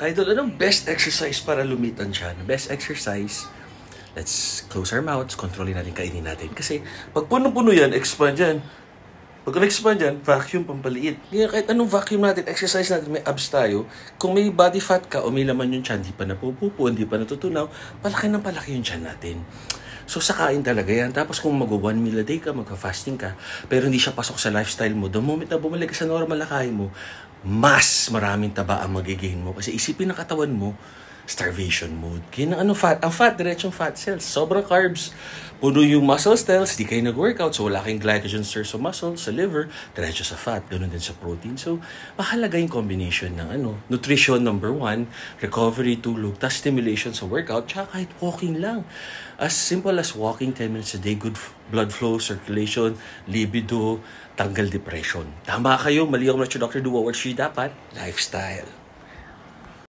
Idol, anong best exercise para lumitan siya? Best exercise, let's close our mouths, kontrolin natin, kainin natin. Kasi pag puno-puno yan, expand yan. Pag expand yan, vacuum, pampaliit. Ngayon, kahit anong vacuum natin, exercise natin, may abs tayo. Kung may body fat ka o may laman yung tiyan, di pa napupupo, hindi pa natutunaw, palaki ng palaki yung tiyan natin. So, sa kain talaga yan. Tapos kung mag-1 meal a day ka, magka-fasting ka, pero hindi siya pasok sa lifestyle mo, the moment na bumalik ka sa normal na kain mo, mas maraming taba ang magigain mo. Kasi isipin ng katawan mo, starvation mode. Kaya ang fat, diretsong fat cells. Sobrang carbs. Puno yung muscle cells, di kayo nag-workout, so wala kayong glycogen store sa muscle, sa liver, diretso sa fat, ganun din sa protein. So, mahalaga yung combination ng nutrition, number 1, recovery, tulog, tas stimulation sa workout, tsaka kahit walking lang. As simple as walking 10 minutes a day, good blood flow, circulation, libido, tanggal depression. Tama kayo, mali ako na Dr. Duwa, what dapat? Lifestyle.